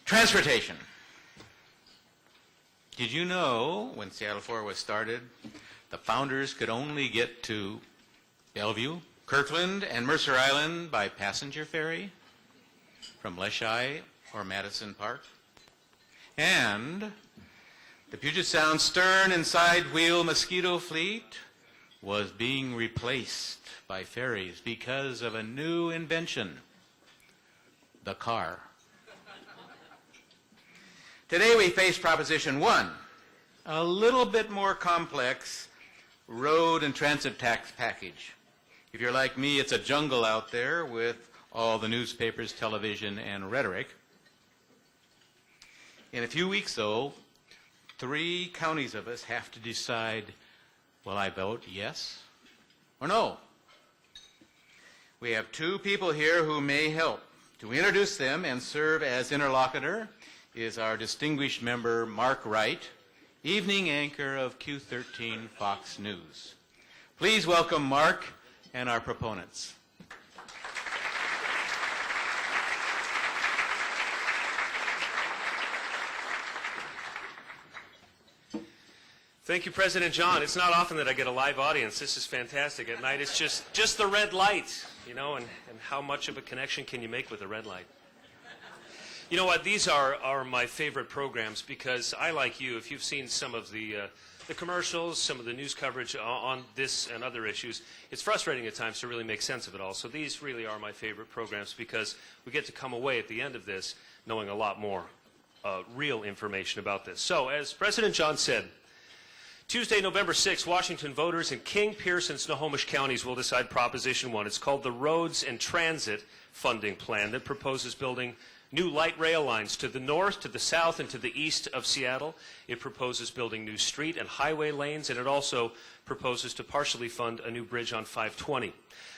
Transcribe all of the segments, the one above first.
Transportation. Did you know when Seattle 4 was started, the founders could only get to Bellevue, Kirkland, and Mercer Island by passenger ferry from Leschi or Madison Park? And the Puget Sound stern and side wheel mosquito fleet was being replaced by ferries because of a new invention, the car. Today we face Proposition 1, a little bit more complex road and transit tax package. If you're like me, it's a jungle out there with all the newspapers, television, and rhetoric. In a few weeks, though, 3 counties of us have to decide, will I vote yes or no? We have 2 people here who may help. To introduce them and serve as interlocutor is our distinguished member, Mark Wright, evening anchor of Q13 Fox News. Please welcome Mark and our proponents. Thank you, President John. It's not often that I get a live audience. This is fantastic. At night, it's just the red light, you know, and how much of a connection can you make with a red light? You know what? These are my favorite programs because I, like you, if you've seen some of the commercials, some of the news coverage on this and other issues, it's frustrating at times to really make sense of it all. So these really are my favorite programs because we get to come away at the end of this knowing a lot more real information about this. So as President John said, Tuesday, November 6th, Washington voters in King, Pierce, and Snohomish counties will decide Proposition 1. It's called the Roads and Transit Funding Plan that proposes building new light rail lines to the north, to the south, and to the east of Seattle. It proposes building new street and highway lanes, and it also proposes to partially fund a new bridge on 520.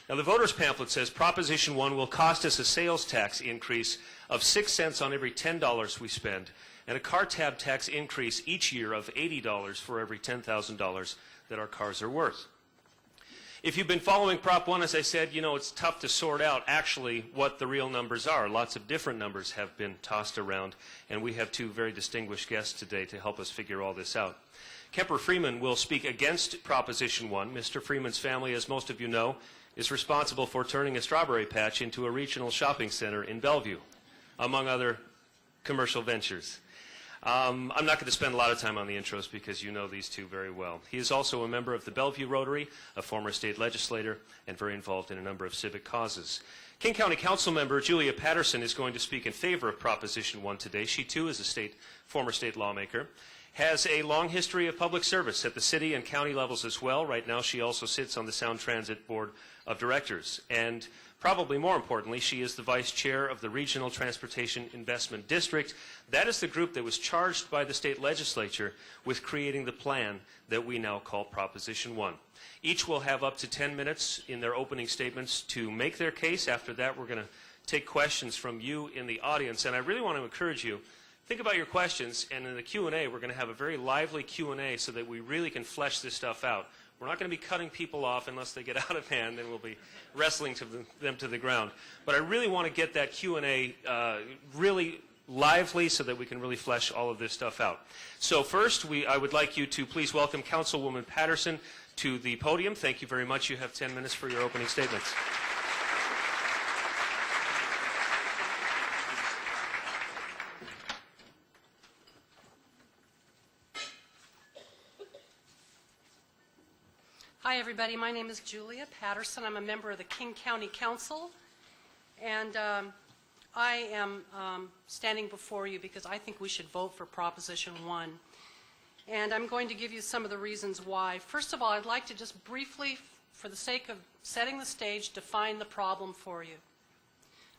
Now, the voters' pamphlet says Proposition 1 will cost us a sales tax increase of 6 cents on every $10 we spend, and a car tab tax increase each year of $80 for every $10,000 that our cars are worth. If you've been following Prop 1, as I said, you know it's tough to sort out actually what the real numbers are. Lots of different numbers have been tossed around, and we have 2 very distinguished guests today to help us figure all this out. Kemper Freeman will speak against Proposition 1. Mr. Freeman's family, as most of you know, is responsible for turning a strawberry patch into a regional shopping center in Bellevue, among other commercial ventures. I'm not going to spend a lot of time on the intros because you know these 2 very well. He is also a member of the Bellevue Rotary, a former state legislator, and very involved in a number of civic causes. King County Council member Julia Patterson is going to speak in favor of Proposition 1 today. She too is a former state lawmaker, has a long history of public service at the city and county levels as well. Right now she also sits on the Sound Transit Board of Directors. And probably more importantly, she is the vice chair of the Regional Transportation Investment District. That is the group that was charged by the state legislature with creating the plan that we now call Proposition 1. Each will have up to 10 minutes in their opening statements to make their case. After that, we're going to take questions from you in the audience. And I really want to encourage you, think about your questions, and in the Q&A, we're going to have a very lively Q&A so that we really can flesh this stuff out. We're not going to be cutting people off unless they get out of hand, and we'll be wrestling them to the ground. But I really want to get that Q&A really lively so that we can really flesh all of this stuff out. So first, I would like you to please welcome Councilwoman Patterson to the podium. Thank you very much. You have 10 minutes for your opening statements. Hi, everybody. My name is Julia Patterson. I'm a member of the King County Council, and I am standing before you because I think we should vote for Proposition 1. And I'm going to give you some of the reasons why. First of all, I'd like to just briefly, for the sake of setting the stage, define the problem for you.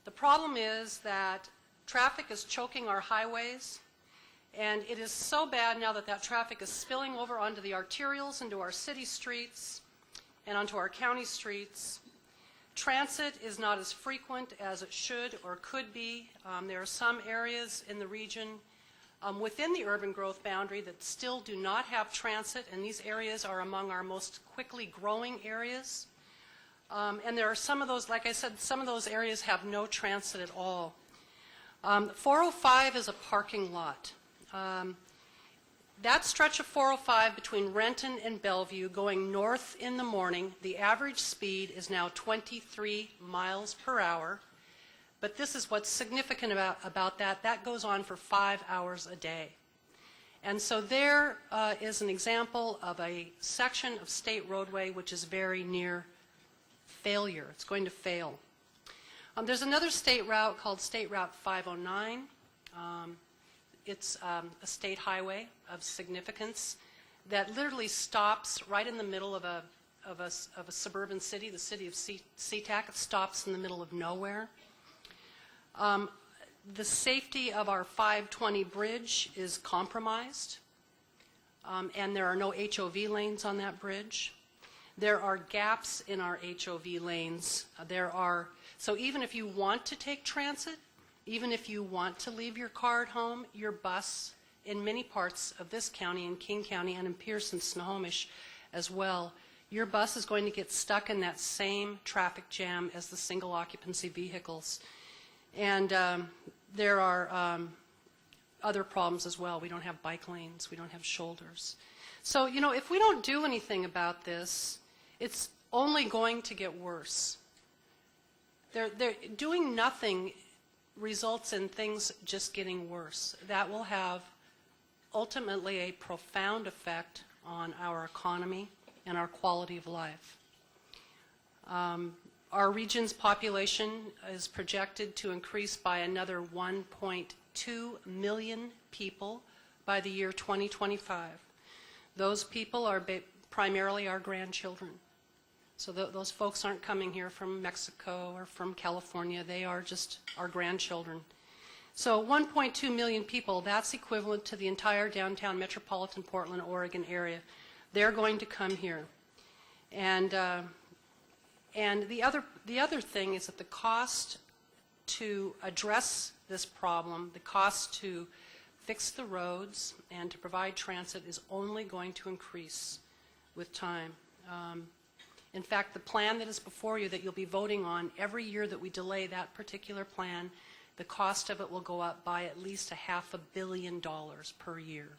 The problem is that Traffic is choking our highways, and it is so bad now that that traffic is spilling over onto the arterials, into our city streets, and onto our county streets. Transit is not as frequent as it should or could be. There are some areas in the region within the urban growth boundary that still do not have transit, and these areas are among our most quickly growing areas. And there are some of those, like I said, some of those areas have no transit at all. 405 is a parking lot. That stretch of 405 between Renton and Bellevue going north in the morning, the average speed is now 23 miles per hour. But this is what's significant about that. That goes on for 5 hours a day. And so there is an example of a section of state roadway which is very near failure. It's going to fail. There's another state route called State Route 509. It's a state highway of significance that literally stops right in the middle of a suburban city, the city of SeaTac. It stops in the middle of nowhere. The safety of our 520 bridge is compromised, and there are no HOV lanes on that bridge. There are gaps in our HOV lanes. So even if you want to take transit, even if you want to leave your car at home, your bus in many parts of this county, in King County and in Pierce and Snohomish as well, your bus is going to get stuck in that same traffic jam as the single occupancy vehicles. And there are other problems as well. We don't have bike lanes. We don't have shoulders. So, you know, if we don't do anything about this, it's only going to get worse. Doing nothing results in things just getting worse. That will have ultimately a profound effect on our economy and our quality of life. Our region's population is projected to increase by another 1.2 million people by the year 2025. Those people are primarily our grandchildren. So those folks aren't coming here from Mexico or from California. They are just our grandchildren. So 1.2 million people, that's equivalent to the entire downtown metropolitan Portland, Oregon area. They're going to come here. And the other thing is that the cost to address this problem, the cost to fix the roads and to provide transit is only going to increase with time. In fact, the plan that is before you that you'll be voting on, every year that we delay that particular plan, the cost of it will go up by at least $500 million per year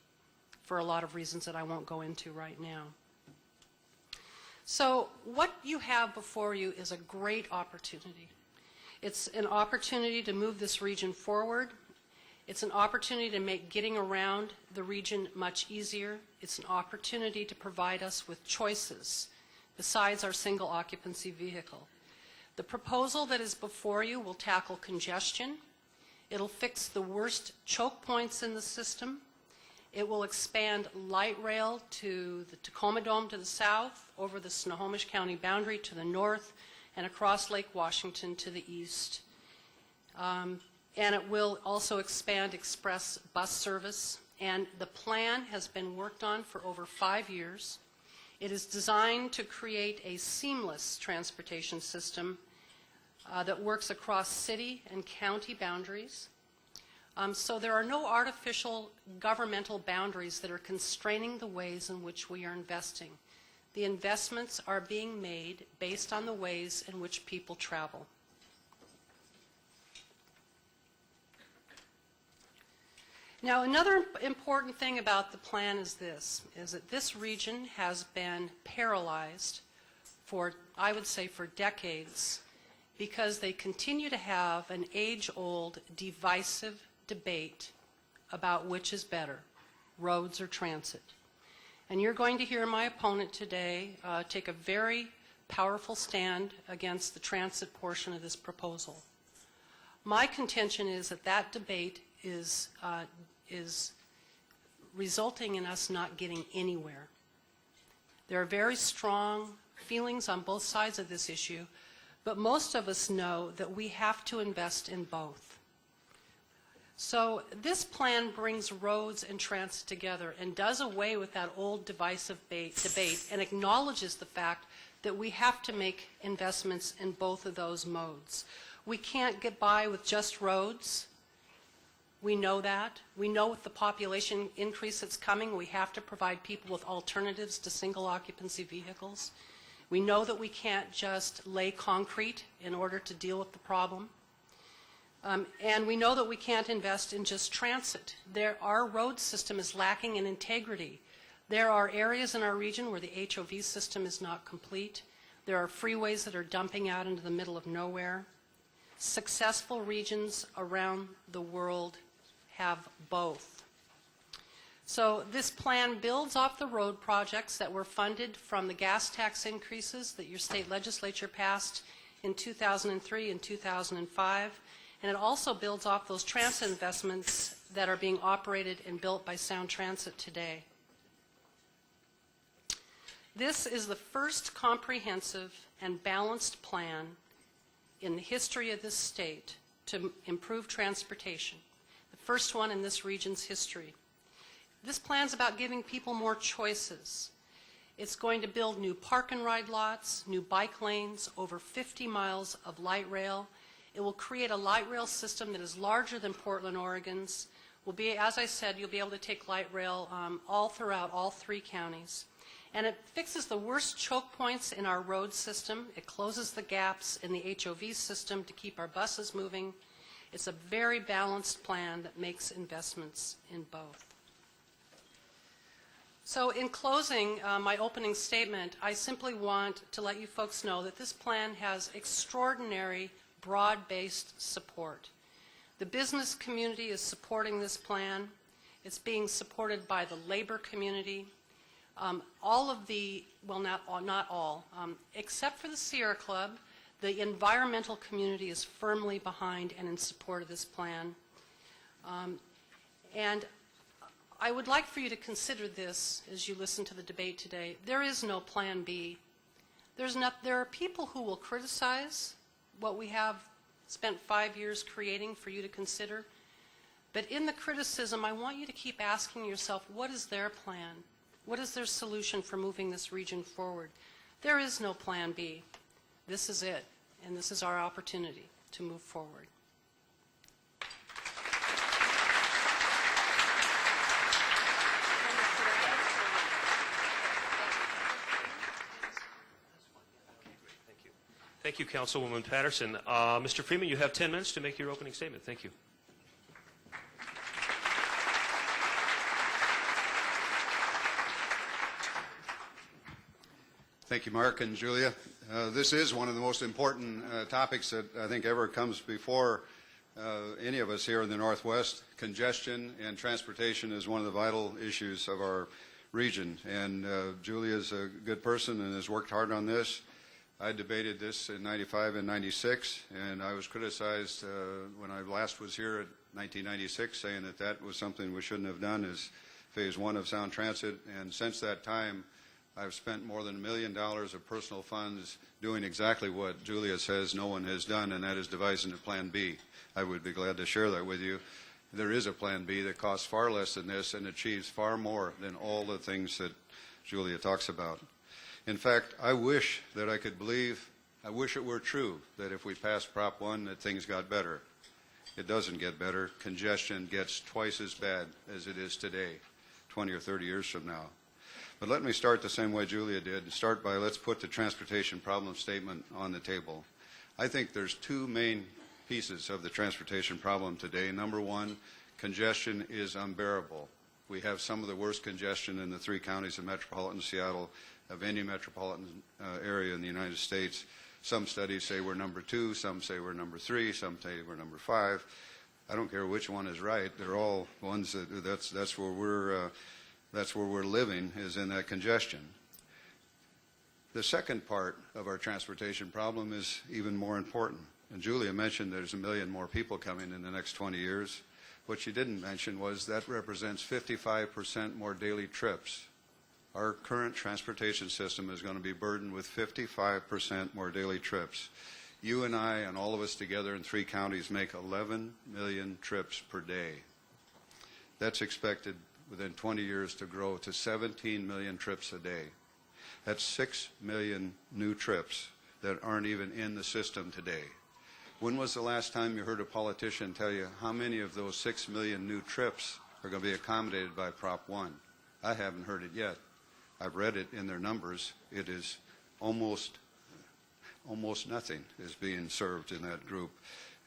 for a lot of reasons that I won't go into right now. So what you have before you is a great opportunity. It's an opportunity to move this region forward. It's an opportunity to make getting around the region much easier. It's an opportunity to provide us with choices besides our single occupancy vehicle. The proposal that is before you will tackle congestion. It'll fix the worst choke points in the system. It will expand light rail to the Tacoma Dome to the south, over the Snohomish County boundary to the north, and across Lake Washington to the east. And it will also expand express bus service. And the plan has been worked on for over 5 years. It is designed to create a seamless transportation system that works across city and county boundaries. So there are no artificial governmental boundaries that are constraining the ways in which we are investing. The investments are being made based on the ways in which people travel. Now, another important thing about the plan is that this region has been paralyzed for, I would say, for decades, because they continue to have an age-old, divisive debate about which is better, roads or transit. And you're going to hear my opponent today take a very powerful stand against the transit portion of this proposal. My contention is that that debate is resulting in us not getting anywhere. There are very strong feelings on both sides of this issue, but most of us know that we have to invest in both. So this plan brings roads and transit together and does away with that old divisive debate and acknowledges the fact that we have to make investments in both of those modes. We can't get by with just roads. We know that. We know with the population increase that's coming, we have to provide people with alternatives to single occupancy vehicles. We know that we can't just lay concrete in order to deal with the problem. And we know that we can't invest in just transit. Our road system is lacking in integrity. There are areas in our region where the HOV system is not complete. There are freeways that are dumping out into the middle of nowhere. Successful regions around the world have both. So this plan builds off the road projects that were funded from the gas tax increases that your state legislature passed in 2003 and 2005. And it also builds off those transit investments that are being operated and built by Sound Transit today. This is the first comprehensive and balanced plan in the history of this state to improve transportation, the first one in this region's history. This plan's about giving people more choices. It's going to build new park and ride lots, new bike lanes, over 50 miles of light rail. It will create a light rail system that is larger than Portland, Oregon's. Will be, as I said, you'll be able to take light rail all throughout all 3 counties. And it fixes the worst choke points in our road system. It closes the gaps in the HOV system to keep our buses moving. It's a very balanced plan that makes investments in both. So in closing my opening statement, I simply want to let you folks know that this plan has extraordinary broad-based support. The business community is supporting this plan. It's being supported by the labor community. All of the, well, not all, except for the Sierra Club, the environmental community is firmly behind and in support of this plan. And I would like for you to consider this as you listen to the debate today. There is no plan B. There are people who will criticize what we have spent 5 years creating for you to consider. But in the criticism, I want you to keep asking yourself, what is their plan? What is their solution for moving this region forward? There is no plan B. This is it, and this is our opportunity to move forward. Thank you, Councilwoman Patterson. Mr. Freeman, you have 10 minutes to make your opening statement. Thank you. Thank you, Mark and Julia. This is one of the most important topics that I think ever comes before any of us here in the Northwest. Congestion and transportation is one of the vital issues of our region. And Julia is a good person and has worked hard on this. I debated this in 95 and 96, and I was criticized when I last was here in 1996, saying that that was something we shouldn't have done as Phase 1 of Sound Transit. And since that time, I've spent more than $1 million of personal funds doing exactly what Julia says no one has done, and that is devising a Plan B. I would be glad to share that with you. There is a Plan B that costs far less than this and achieves far more than all the things that Julia talks about. In fact, I wish that I could believe, I wish it were true that if we passed Prop 1 that things got better. It doesn't get better. Congestion gets twice as bad as it is today, 20 or 30 years from now. But let me start the same way Julia did. Start by, let's put the transportation problem statement on the table. I think there's 2 main pieces of the transportation problem today. Number 1, congestion is unbearable. We have some of the worst congestion in the 3 counties of metropolitan Seattle of any metropolitan area in the United States. Some studies say we're number 2, some say we're number 3, some say we're number 5. I don't care which one is right. They're all ones that's where we're living, is in that congestion. The second part of our transportation problem is even more important. And Julia mentioned there's 1 million more people coming in the next 20 years. What she didn't mention was that represents 55% more daily trips. Our current transportation system is going to be burdened with 55% more daily trips. You and I and all of us together in 3 counties make 11 million trips per day. That's expected within 20 years to grow to 17 million trips a day. That's 6 million new trips that aren't even in the system today. When was the last time you heard a politician tell you how many of those 6 million new trips are going to be accommodated by Prop 1? I haven't heard it yet. I've read it in their numbers. It is almost nothing is being served in that group,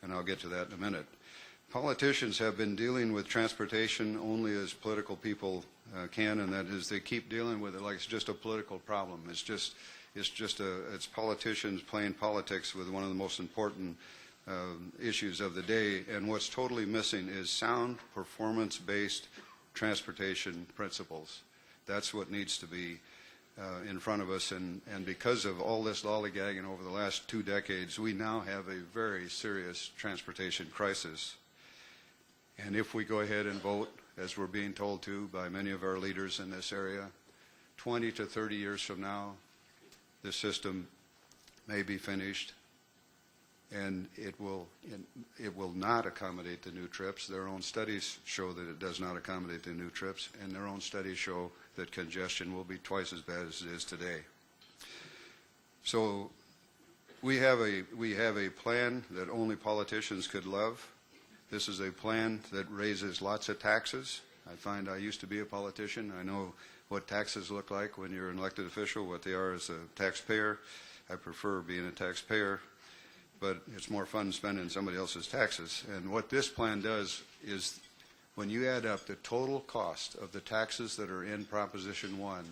and I'll get to that in a minute. Politicians have been dealing with transportation only as political people can, and that is they keep dealing with it like it's just a political problem. It's politicians playing politics with one of the most important issues of the day, and what's totally missing is sound performance-based transportation principles. That's what needs to be in front of us, and because of all this lollygagging over the last 2 decades, we now have a very serious transportation crisis. And if we go ahead and vote, as we're being told to by many of our leaders in this area, 20 to 30 years from now, the system may be finished, and it will not accommodate the new trips. Their own studies show that it does not accommodate the new trips, and their own studies show that congestion will be twice as bad as it is today. So we have a plan that only politicians could love. This is a plan that raises lots of taxes. I used to be a politician. I know what taxes look like when you're an elected official, what they are as a taxpayer. I prefer being a taxpayer, but it's more fun spending somebody else's taxes. And what this plan does is, when you add up the total cost of the taxes that are in Proposition 1,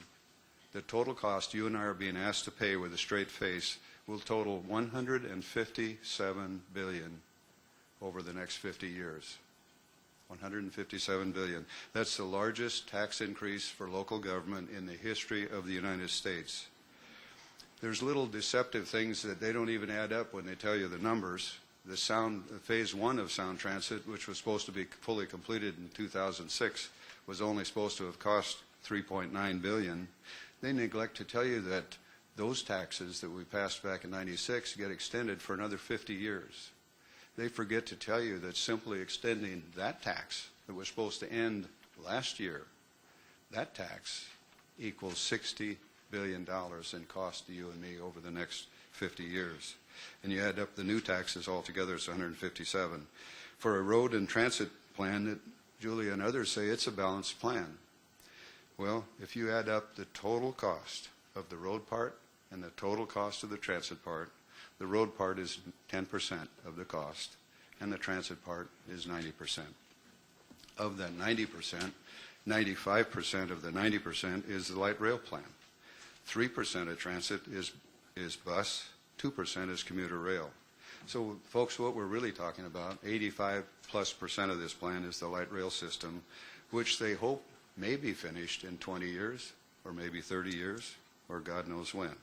the total cost you and I are being asked to pay with a straight face will total $157 billion over the next 50 years. $157 billion. That's the largest tax increase for local government in the history of the United States. There's little deceptive things that they don't even add up when they tell you the numbers. The phase 1 of Sound Transit, which was supposed to be fully completed in 2006, was only supposed to have cost $3.9 billion. They neglect to tell you that those taxes that we passed back in '96 get extended for another 50 years. They forget to tell you that simply extending that tax that was supposed to end last year, that tax equals $60 billion in cost to you and me over the next 50 years. And you add up the new taxes altogether, it's 157. For a road and transit plan that Julia and others say it's a balanced plan. Well, if you add up the total cost of the road part and the total cost of the transit part, the road part is 10% of the cost, and the transit part is 90%. Of that 90%, 95% of the 90% is the light rail plan. 3% of transit is bus, 2% is commuter rail. So, folks, what we're really talking about, 85+% of this plan is the light rail system, which they hope may be finished in 20 years, or maybe 30 years, or God knows when.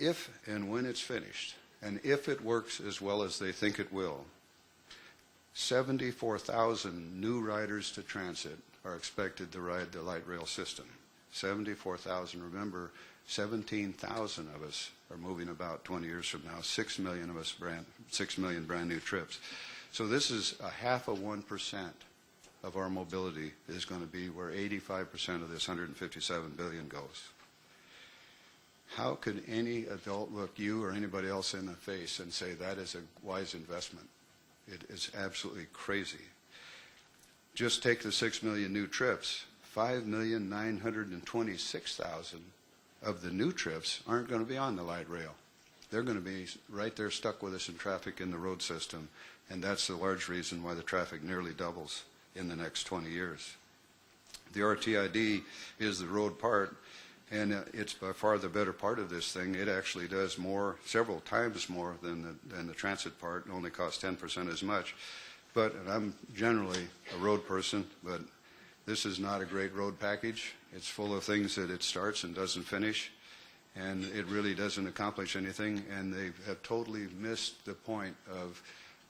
If and when it's finished, and if it works as well as they think it will, 74,000 new riders to transit are expected to ride the light rail system. 74,000. Remember, 17,000 of us are moving about 20 years from now. 6 million of us 6 million brand new trips. So this is 0.5% of our mobility is going to be where 85% of this 157 billion goes. How could any adult look you or anybody else in the face and say that is a wise investment? It is absolutely crazy. Just take the 6 million new trips. 5,926,000 of the new trips aren't going to be on the light rail. They're going to be right there stuck with us in traffic in the road system, and that's the large reason why the traffic nearly doubles in the next 20 years. The RTID is the road part, and it's by far the better part of this thing. It actually does more, several times more than the transit part. It only costs 10% as much. But and I'm generally a road person, but this is not a great road package. It's full of things that it starts and doesn't finish, and it really doesn't accomplish anything, and they have totally missed the point of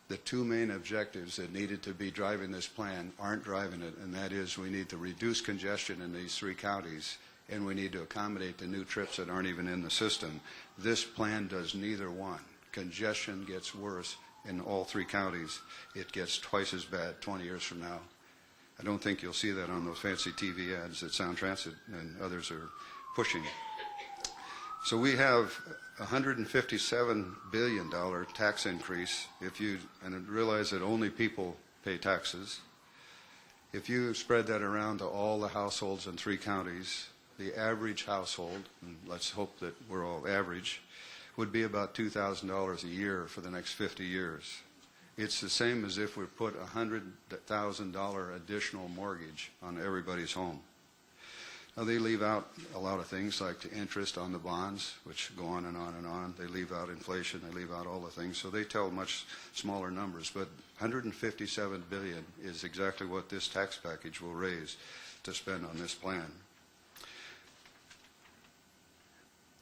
the 2 main objectives that needed to be driving this plan aren't driving it, and that is we need to reduce congestion in these 3 counties, and we need to accommodate the new trips that aren't even in the system. This plan does neither one. congestion gets worse in all three counties. It gets twice as bad 20 years from now. I don't think you'll see that on those fancy TV ads that Sound Transit and others are pushing. So we have a $157 billion tax increase, and realize that only people pay taxes. If you spread that around to all the households in three counties, the average household, and let's hope that we're all average, would be about $2,000 a year for the next 50 years. It's the same as if we put a $100,000 additional mortgage on everybody's home. Now, they leave out a lot of things like the interest on the bonds, which go on and on and on. They leave out inflation. They leave out all the things. So they tell much smaller numbers. But $157 billion is exactly what this tax package will raise to spend on this plan.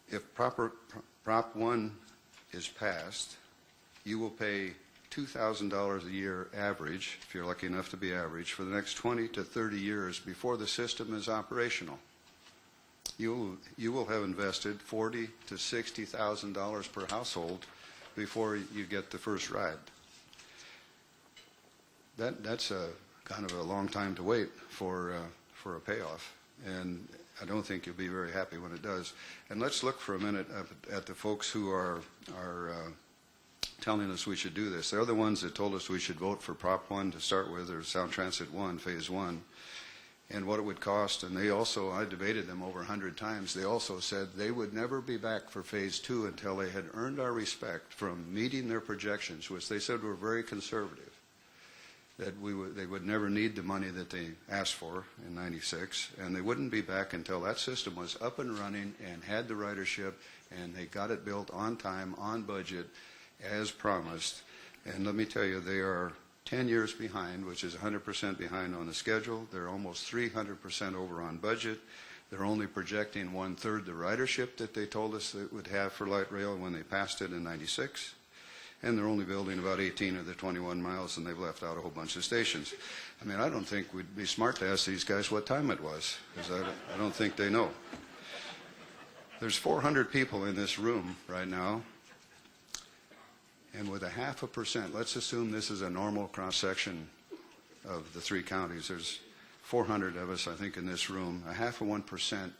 If Prop 1 is passed, you will pay $2,000 a year average, if you're lucky enough to be average, for the next 20 to 30 years before the system is operational. You will have invested $40,000 to $60,000 per household before you get the first ride. That's a kind of a long time to wait for a payoff, and I don't think you'll be very happy when it does. And let's look for a minute at the folks who are telling us we should do this. They're the ones that told us we should vote for Prop 1 to start with, or Sound Transit 1, Phase 1, and what it would cost. And they also, I debated them over 100 times, they also said they would never be back for Phase 2 until they had earned our respect from meeting their projections, which they said were very conservative, that they would never need the money that they asked for in '96, and they wouldn't be back until that system was up and running and had the ridership, and they got it built on time, on budget, as promised. And let me tell you, they are 10 years behind, which is 100% behind on the schedule. They're almost 300% over on budget. They're only projecting 1/3 the ridership that they told us it would have for light rail when they passed it in '96. And they're only building about 18 of the 21 miles, and they've left out a whole bunch of stations. I mean, I don't think we'd be smart to ask these guys what time it was, because I don't think they know. There's 400 people in this room right now, and with a 0.5%, let's assume this is a normal cross-section of the three counties. There's 400 of us, I think, in this room. 0.5%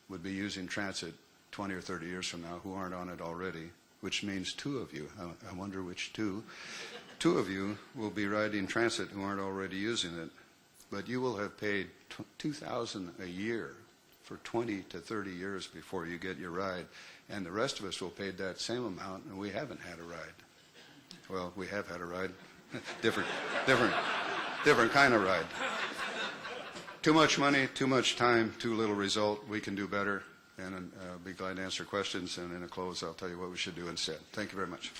would be using transit 20 or 30 years from now who aren't on it already, which means 2 of you. I wonder which 2. 2 of you will be riding transit who aren't already using it, but you will have paid $2,000 a year for 20 to 30 years before you get your ride, and the rest of us will pay that same amount, and we haven't had a ride. Well, we have had a ride, different kind of ride. Too much money, too much time, too little result. We can do better. And I'll be glad to answer questions, and in a close, I'll tell you what we should do instead. Thank you very much.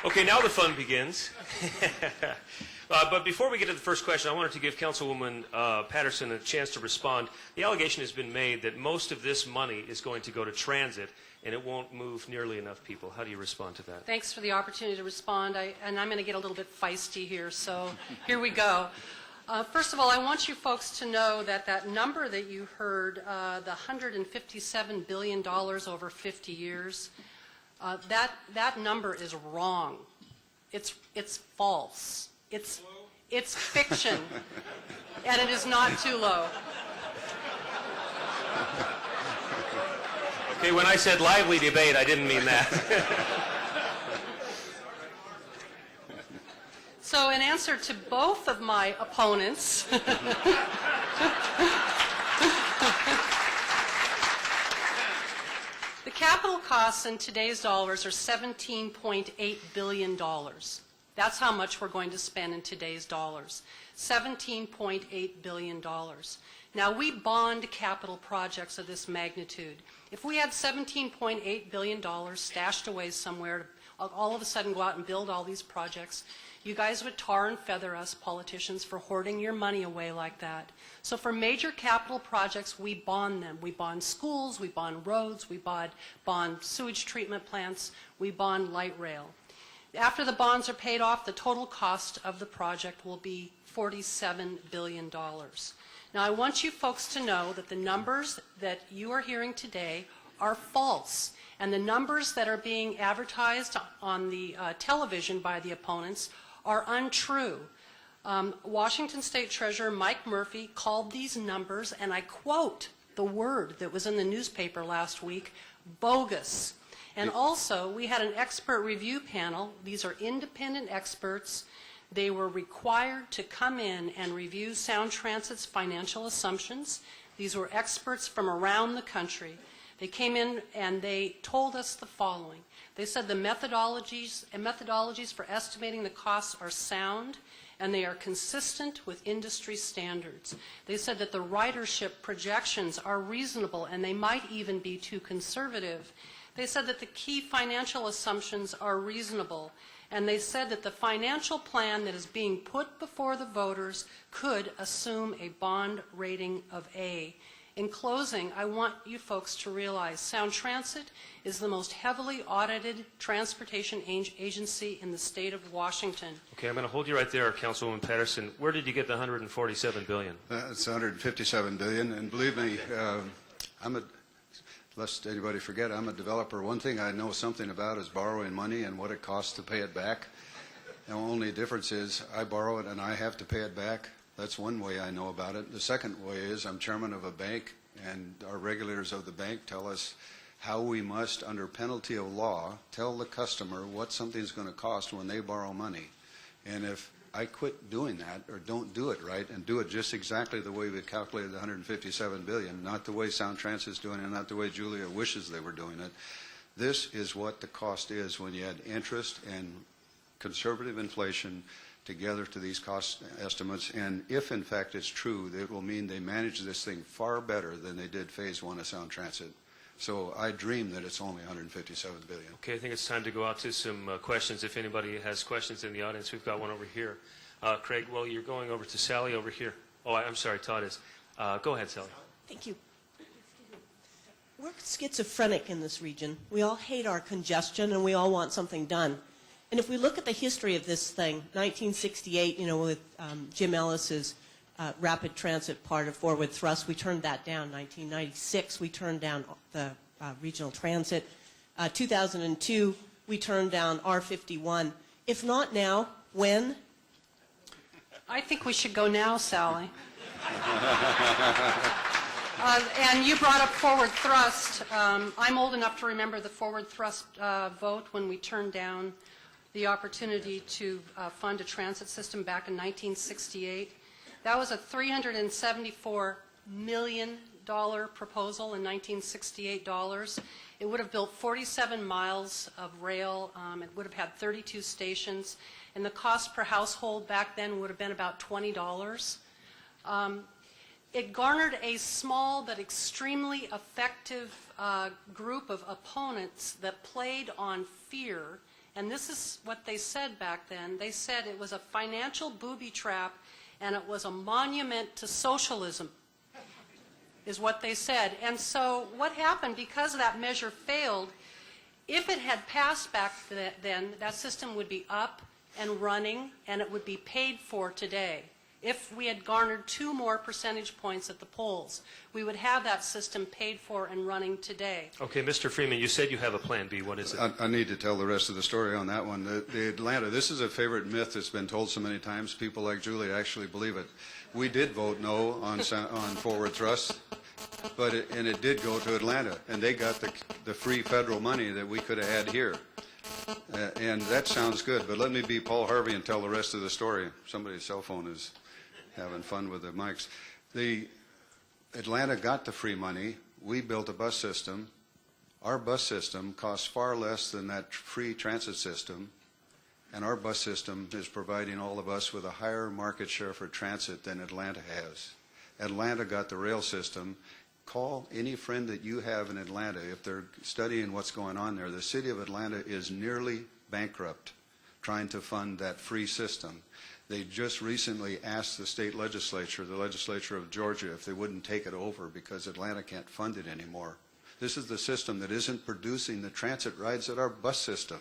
Okay, now the fun begins. But before we get to the first question, I wanted to give Councilwoman Patterson a chance to respond. The allegation has been made that most of this money is going to go to transit, and it won't move nearly enough people. How do you respond to that? Thanks for the opportunity to respond, and I'm going to get a little bit feisty here, so here we go. First of all, I want you folks to know that that number that you heard, the $157 billion over 50 years, that number is wrong. It's false. It's fiction, and it is not too low. Okay, when I said lively debate, I didn't mean that. So in answer to both of my opponents, the capital costs in today's dollars are $17.8 billion. That's how much we're going to spend in today's dollars, $17.8 billion. Now, we bond capital projects of this magnitude. If we had $17.8 billion stashed away somewhere to all of a sudden go out and build all these projects, you guys would tar and feather us politicians for hoarding your money away like that. So for major capital projects, we bond them. We bond schools, we bond roads, we bond sewage treatment plants, we bond light rail. After the bonds are paid off, the total cost of the project will be $47 billion. Now, I want you folks to know that the numbers that you are hearing today are false, and the numbers that are being advertised on the television by the opponents are untrue. Washington State Treasurer Mike Murphy called these numbers, and I quote the word that was in the newspaper last week, bogus. And also, we had an expert review panel. These are independent experts. They were required to come in and review Sound Transit's financial assumptions. These were experts from around the country. They came in and they told us the following. They said the methodologies for estimating the costs are sound and they are consistent with industry standards. They said that the ridership projections are reasonable and they might even be too conservative. They said that the key financial assumptions are reasonable, and they said that the financial plan that is being put before the voters could assume a bond rating of A. In closing, I want you folks to realize Sound Transit is the most heavily audited transportation agency in the state of Washington. Okay, I'm going to hold you right there, Councilwoman Patterson. Where did you get the $147 billion? It's $157 billion, and believe me, lest anybody forget, I'm a developer. One thing I know something about is borrowing money and what it costs to pay it back. The only difference is I borrow it and I have to pay it back. That's one way I know about it. The second way is I'm chairman of a bank, and our regulators of the bank tell us how we must, under penalty of law, tell the customer what something's going to cost when they borrow money. And if I quit doing that or don't do it right and do it just exactly the way we calculated the $157 billion, not the way Sound Transit's doing it, not the way Julia wishes they were doing it, this is what the cost is when you add interest and conservative inflation together to these cost estimates. And if in fact it's true, it will mean they manage this thing far better than they did phase one of Sound Transit. So I dream that it's only $157 billion. Okay, I think it's time to go out to some questions. If anybody has questions in the audience, we've got one over here. Craig, well, you're going over to Sally over here. Oh, I'm sorry, Todd is. Go ahead, Sally. Thank you. We're schizophrenic in this region. We all hate our congestion, and we all want something done. And if we look at the history of this thing, 1968, with Jim Ellis's rapid transit part of forward thrust, we turned that down. 1996, we turned down the regional transit. 2002, we turned down R51. If not now, when? I think we should go now, Sally. And you brought up forward thrust. I'm old enough to remember the forward thrust vote when we turned down the opportunity to fund a transit system back in 1968. That was a $374 million proposal in 1968 dollars. It would have built 47 miles of rail. It would have had 32 stations, and the cost per household back then would have been about $20. It garnered a small but extremely effective group of opponents that played on fear. And this is what they said back then. They said it was a financial booby trap and it was a monument to socialism, is what they said. And so what happened, because that measure failed, if it had passed back then, that system would be up and running and it would be paid for today. If we had garnered 2 more percentage points at the polls, we would have that system paid for and running today. Okay, Mr. Freeman, you said you have a plan B. What is it? I need to tell the rest of the story on that one. The Atlanta, this is a favorite myth that's been told so many times. People like Julie actually believe it. We did vote no on forward thrust, but it did go to Atlanta, and they got the free federal money that we could have had here. And that sounds good, but let me be Paul Harvey and tell the rest of the story. Somebody's cell phone is having fun with the mics. The Atlanta got the free money. We built a bus system. Our bus system costs far less than that free transit system, and our bus system is providing all of us with a higher market share for transit than Atlanta has. Atlanta got the rail system. Call any friend that you have in Atlanta if they're studying what's going on there. The city of Atlanta is nearly bankrupt trying to fund that free system. They just recently asked the state legislature, the legislature of Georgia, if they wouldn't take it over because Atlanta can't fund it anymore. This is the system that isn't producing the transit rides that our bus system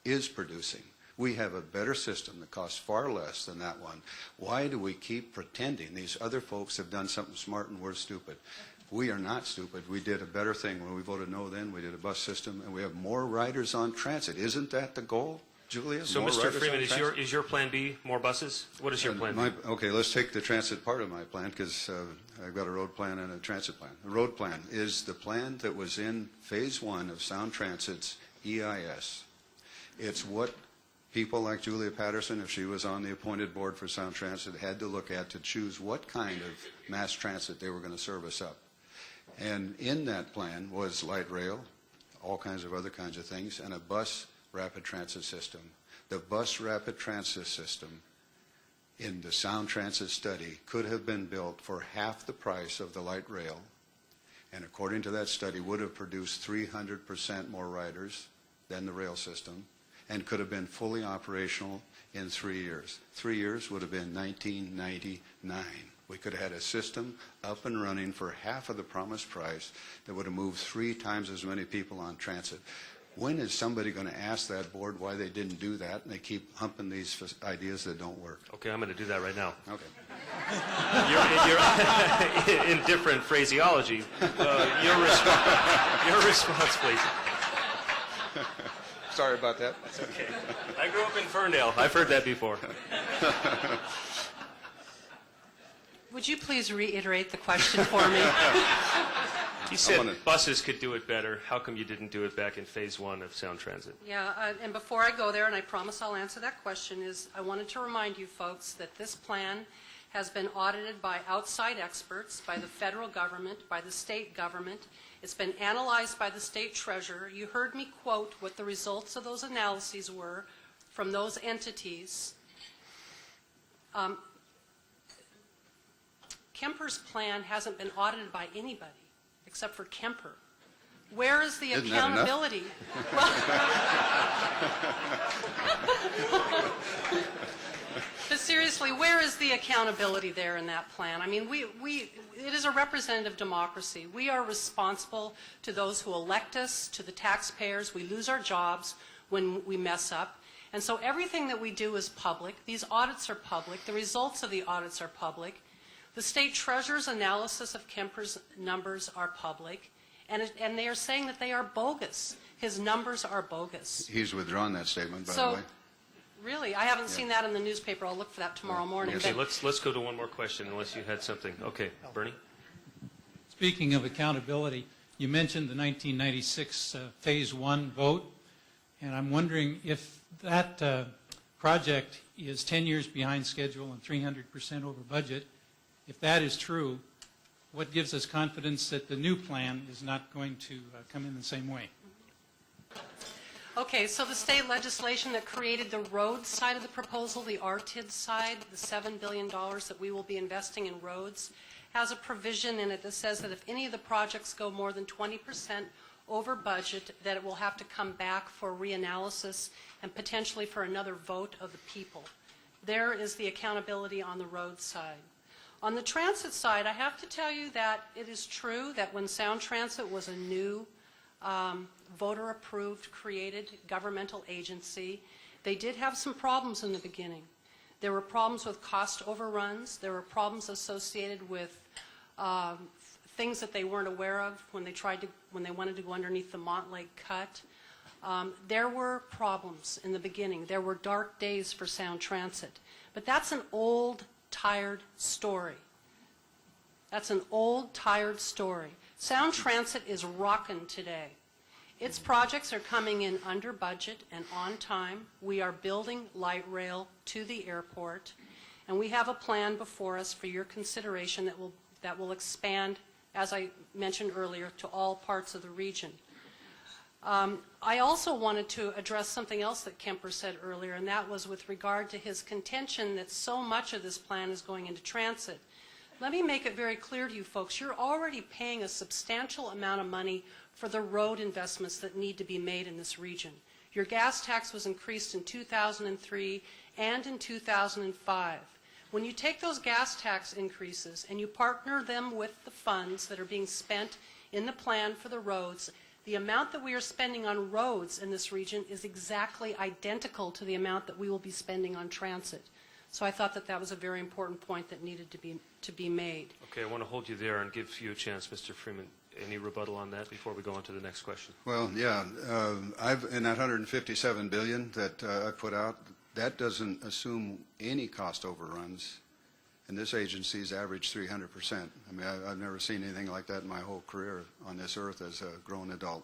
is producing. We have a better system that costs far less than that one. Why do we keep pretending these other folks have done something smart and we're stupid? We are not stupid. We did a better thing when we voted no then. We did a bus system, and we have more riders on transit. Isn't that the goal, Julia? So, More Mr. riders Freeman, on transit? is your plan B more buses? What is your plan B? Okay, let's take the transit part of my plan, because I've got a road plan and a transit plan. The road plan is the plan that was in Phase 1 of Sound Transit's EIS. It's what people like Julia Patterson, if she was on the appointed board for Sound Transit, had to look at to choose what kind of mass transit they were going to service up. And in that plan was light rail, all kinds of other kinds of things, and a bus rapid transit system. The bus rapid transit system in the Sound Transit study could have been built for half the price of the light rail, and according to that study would have produced 300% more riders than the rail system, and could have been fully operational in 3 years. 3 years would have been 1999. We could have had a system up and running for half of the promised price that would have moved 3 times as many people on transit. When is somebody going to ask that board why they didn't do that, and they keep humping these ideas that don't work? Okay, I'm going to do that right now. Okay. You're in different phraseology. Your response, please. Sorry about that. That's okay. I grew up in Ferndale. I've heard that before. Would you please reiterate the question for me? You said buses could do it better. How come you didn't do it back in Phase 1 of Sound Transit? Yeah, and before I go there, and I promise I'll answer that question, is I wanted to remind you folks that this plan has been audited by outside experts, by the federal government, by the state government. It's been analyzed by the state treasurer. You heard me quote what the results of those analyses were from those entities. Kemper's plan hasn't been audited by anybody except for Kemper. Where is the accountability? But seriously, where is the accountability there in that plan? I mean, it is a representative democracy. We are responsible to those who elect us, to the taxpayers. We lose our jobs when we mess up. And so everything that we do is public. These audits are public. The results of the audits are public. The state treasurer's analysis of Kemper's numbers are public, and they are saying that they are bogus. His numbers are bogus. He's withdrawn that statement, by the So, way. really, I haven't seen that in the newspaper. I'll look for that tomorrow morning. Okay, But let's go to one more question, unless you had something. Okay, Bernie? Speaking of accountability, you mentioned the 1996 Phase 1 vote, and I'm wondering if that project is 10 years behind schedule and 300% over budget. If that is true, what gives us confidence that the new plan is not going to come in the same way? Okay, so the state legislation that created the road side of the proposal, the RTID side, the $7 billion that we will be investing in roads, has a provision in it that says that if any of the projects go more than 20% over budget, that it will have to come back for reanalysis and potentially for another vote of the people. There is the accountability on the road side. On the transit side, I have to tell you that it is true that when Sound Transit was a new voter-approved, created governmental agency, they did have some problems in the beginning. There were problems with cost overruns. There were problems associated with things that they weren't aware of when they wanted to go underneath the Montlake Cut. There were problems in the beginning. There were dark days for Sound Transit. But that's an old, tired story. That's an old, tired story. Sound Transit is rocking today. Its projects are coming in under budget and on time. We are building light rail to the airport, and we have a plan before us for your consideration that will expand, as I mentioned earlier, to all parts of the region. I also wanted to address something else that Kemper said earlier, and that was with regard to his contention that so much of this plan is going into transit. Let me make it very clear to you folks, you're already paying a substantial amount of money for the road investments that need to be made in this region. Your gas tax was increased in 2003 and in 2005. When you take those gas tax increases and you partner them with the funds that are being spent in the plan for the roads, The amount that we are spending on roads in this region is exactly identical to the amount that we will be spending on transit. So I thought that that was a very important point that needed to be made. Okay, I want to hold you there and give you a chance, Mr. Freeman. Any rebuttal on that before we go on to the next question? Well, yeah, in that 157 billion that I put out, that doesn't assume any cost overruns, and this agency's averaged 300%. I mean, I've never seen anything like that in my whole career on this earth as a grown adult.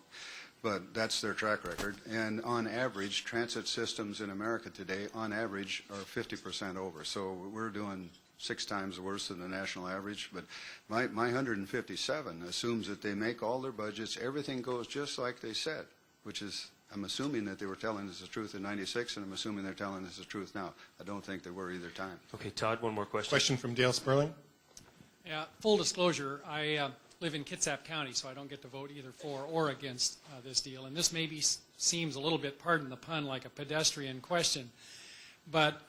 But that's their track record. And on average, transit systems in America today, on average, are 50% over. So we're doing 6 times worse than the national average. But my 157 assumes that they make all their budgets, everything goes just like they said, which is, I'm assuming that they were telling us the truth in '96, and I'm assuming they're telling us the truth now. I don't think they were either time. Okay, Todd, one more question. Question from Dale Sperling. Yeah, full disclosure, I live in Kitsap County, so I don't get to vote either for or against this deal. And this maybe seems a little bit, pardon the pun, like a pedestrian question. But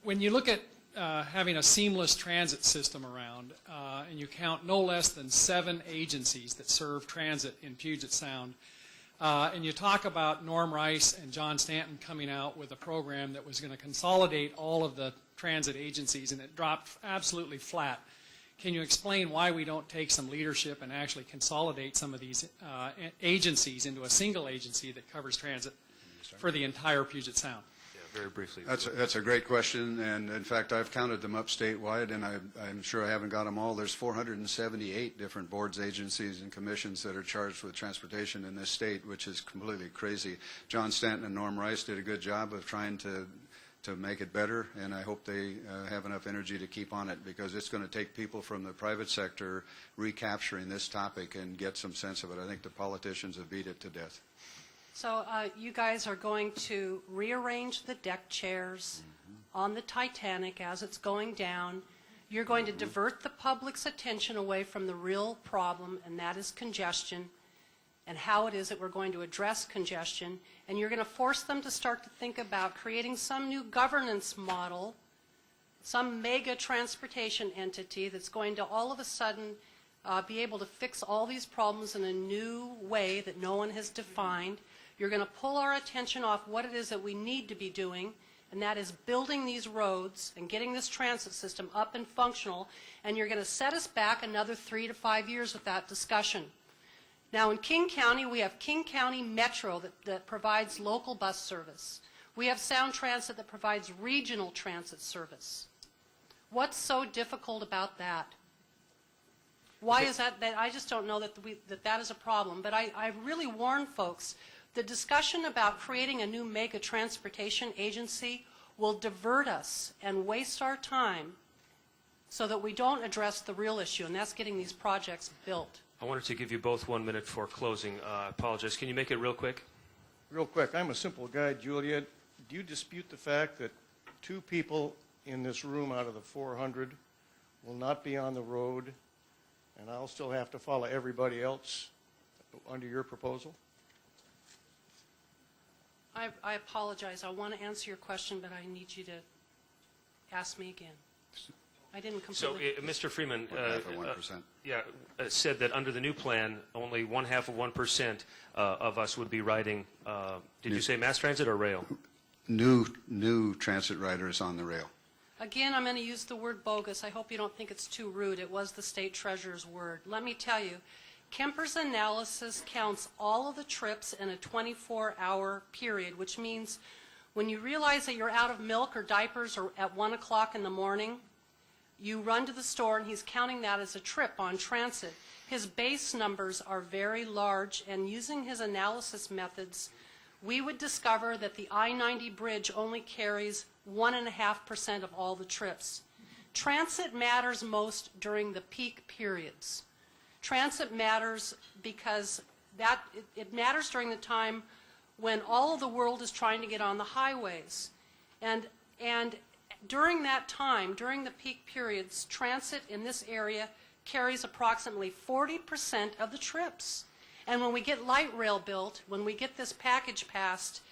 when you look at having a seamless transit system around, and you count no less than 7 agencies that serve transit in Puget Sound, and you talk about Norm Rice and John Stanton coming out with a program that was going to consolidate all of the transit agencies, and it dropped absolutely flat. Can you explain why we don't take some leadership and actually consolidate some of these agencies into a single agency that covers transit for the entire Puget Sound? Yeah, very briefly. That's a great question, and in fact, I've counted them up statewide, and I'm sure I haven't got them all. There's 478 different boards, agencies, and commissions that are charged with transportation in this state, which is completely crazy. John Stanton and Norm Rice did a good job of trying to make it better, and I hope they have enough energy to keep on it, because it's going to take people from the private sector recapturing this topic and get some sense of it. I think the politicians have beat it to death. So you guys are going to rearrange the deck chairs on the Titanic as it's going down. You're going to divert the public's attention away from the real problem, and that is congestion, and how it is that we're going to address congestion. And you're going to force them to start to think about creating some new governance model, some mega transportation entity that's going to all of a sudden be able to fix all these problems in a new way that no one has defined. You're going to pull our attention off what it is that we need to be doing, and that is building these roads and getting this transit system up and functional, and you're going to set us back another 3 to 5 years with that discussion. Now, in King County, we have King County Metro that provides local bus service. We have Sound Transit that provides regional transit service. What's so difficult about that? Why is that? I just don't know that that is a problem. But I really warn folks, the discussion about creating a new mega transportation agency will divert us and waste our time so that we don't address the real issue, and that's getting these projects built. I wanted to give you both 1 minute for closing. I apologize. Can you make it real quick? Real quick, I'm a simple guy, Julia. Do you dispute the fact that 2 people in this room out of the 400 will not be on the road, and I'll still have to follow everybody else under your proposal? I apologize. I want to answer your question, but I need you to ask me again. I didn't completely... So, Mr. Freeman, Half of 1%. said that under the new plan, only 0.5% of us would be riding, did you say mass transit or rail? New transit riders on the rail. Again, I'm going to use the word bogus. I hope you don't think it's too rude. It was the state treasurer's word. Let me tell you, Kemper's analysis counts all of the trips in a 24-hour period, which means when you realize that you're out of milk or diapers or at 1 o'clock in the morning, you run to the store, and he's counting that as a trip on transit. His base numbers are very large, and using his analysis methods, we would discover that the I-90 bridge only carries 1.5% of all the trips. Transit matters most during the peak periods. Transit matters because it matters during the time when all of the world is trying to get on the highways. And during that time, during the peak periods, transit in this area carries approximately 40% of the trips. And when we get light rail built, when we get this package passed,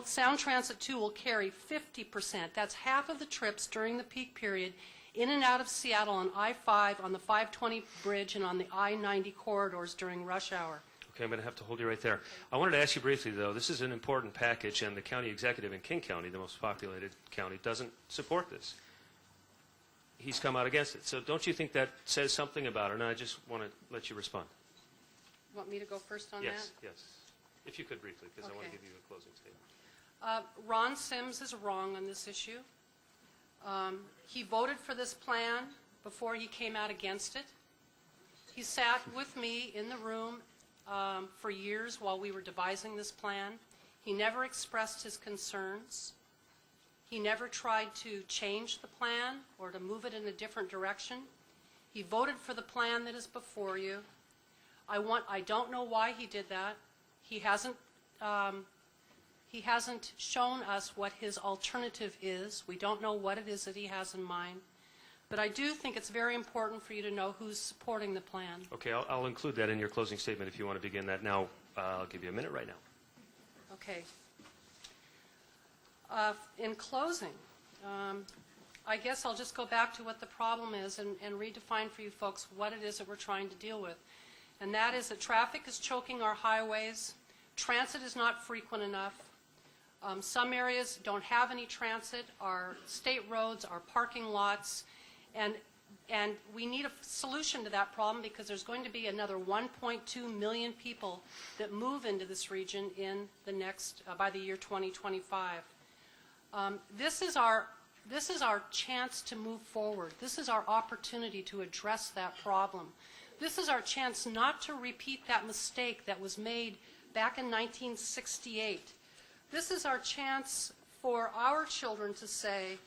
Sound Transit 2 will carry 50%. That's half of the trips during the peak period in and out of Seattle on I-5, on the 520 bridge, and on the I-90 corridors during rush hour. Okay, I'm going to have to hold you right there. I wanted to ask you briefly, though, this is an important package, and the county executive in King County, the most populated county, doesn't support this. He's come out against it. So don't you think that says something about it? And I just want to let you respond. Want me to go first on Yes, that? yes. If you could briefly, because I want to Okay. give you a closing statement. Ron Sims is wrong on this issue. He voted for this plan before he came out against it. He sat with me in the room for years while we were devising this plan. He never expressed his concerns. He never tried to change the plan or to move it in a different direction. He voted for the plan that is before you. I don't know why he did that. He hasn't shown us what his alternative is. We don't know what it is that he has in mind. But I do think it's very important for you to know who's supporting the plan. Okay, I'll include that in your closing statement if you want to begin that now. I'll give you a minute right now. Okay. In closing, I guess I'll just go back to what the problem is and redefine for you folks what it is that we're trying to deal with. And that is that traffic is choking our highways. Transit is not frequent enough. Some areas don't have any transit. Our state roads, our parking lots, and we need a solution to that problem because there's going to be another 1.2 million people that move into this region in the next by the year 2025. This is our chance to move forward. This is our opportunity to address that problem. This is our chance not to repeat that mistake that was made back in 1968. This is our chance for our children to say,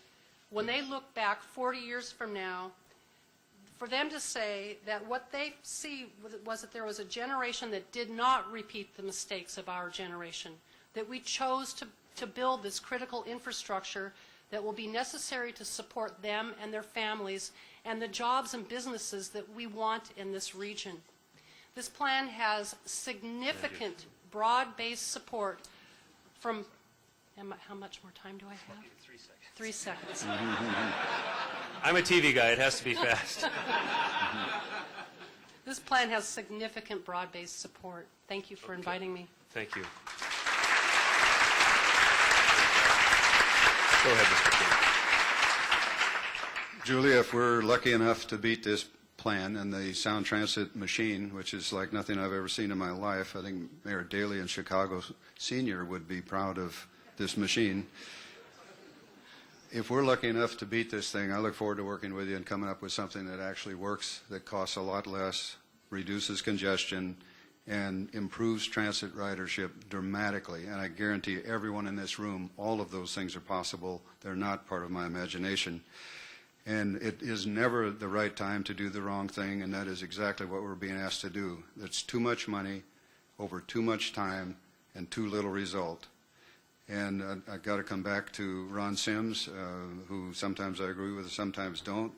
when they look back 40 years from now, for them to say that what they see was that there was a generation that did not repeat the mistakes of our generation, that we chose to build this critical infrastructure that will be necessary to support them and their families and the jobs and businesses that we want in this region. This plan has significant broad-based support from, how much more time do I have? 3 seconds. 3 seconds. I'm a TV guy. It has to be fast. This plan has significant broad-based support. Thank you for inviting me. Thank you. Go ahead, Mr. King. Julia, if we're lucky enough to beat this plan and the Sound Transit machine, which is like nothing I've ever seen in my life, I think Mayor Daley in Chicago Senior would be proud of this machine. If we're lucky enough to beat this thing, I look forward to working with you and coming up with something that actually works, that costs a lot less, reduces congestion, and improves transit ridership dramatically. And I guarantee everyone in this room, all of those things are possible. They're not part of my imagination. And it is never the right time to do the wrong thing, and that is exactly what we're being asked to do. It's too much money, over too much time, and too little result. And I've got to come back to Ron Sims, who sometimes I agree with, sometimes don't.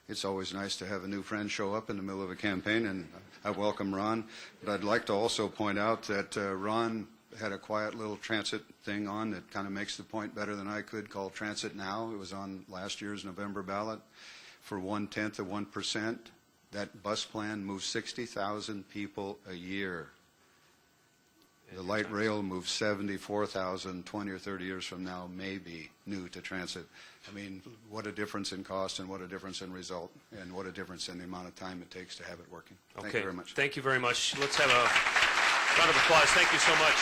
It's always nice to have a new friend show up in the middle of a campaign, and I welcome Ron. But I'd like to also point out that Ron had a quiet little transit thing on that kind of makes the point better than I could, called Transit Now. It was on last year's November ballot. For 1/10 of 1%, that bus plan moves 60,000 people a year. The light rail moves 74,000 20 or 30 years from now, maybe, new to transit. I mean, what a difference in cost and what a difference in result and what a difference in the amount of time it takes to have it working. Thank you very much. Thank you very much. Let's have a round of applause. Thank you so much.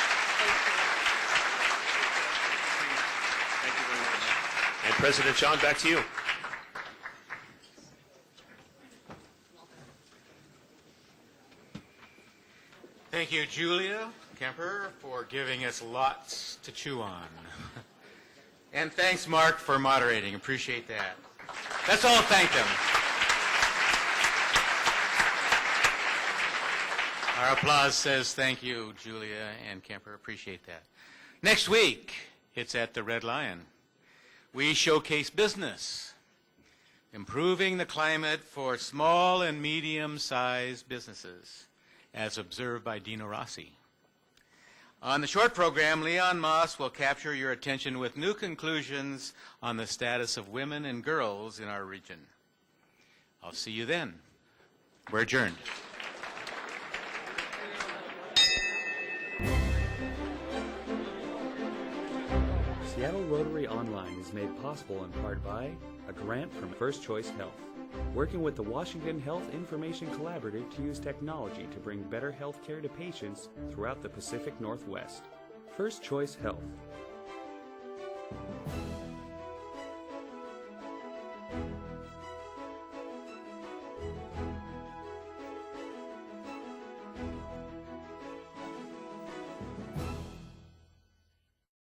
Thank you very much. And President John, back to you. Thank you, Julia Kemper, for giving us lots to chew on. And thanks, Mark, for moderating. Appreciate that. Let's all thank them. Our applause says thank you, Julia and Kemper. Appreciate that. Next week, it's at the Red Lion. We showcase business, improving the climate for small and medium-sized businesses, as observed by Dino Rossi. On the short program, Leon Moss will capture your attention with new conclusions on the status of women and girls in our region. I'll see you then. We're adjourned. Seattle Rotary Online is made possible in part by a grant from First Choice Health, working with the Washington Health Information Collaborative to use technology to bring better health care to patients throughout the Pacific Northwest. First Choice Health,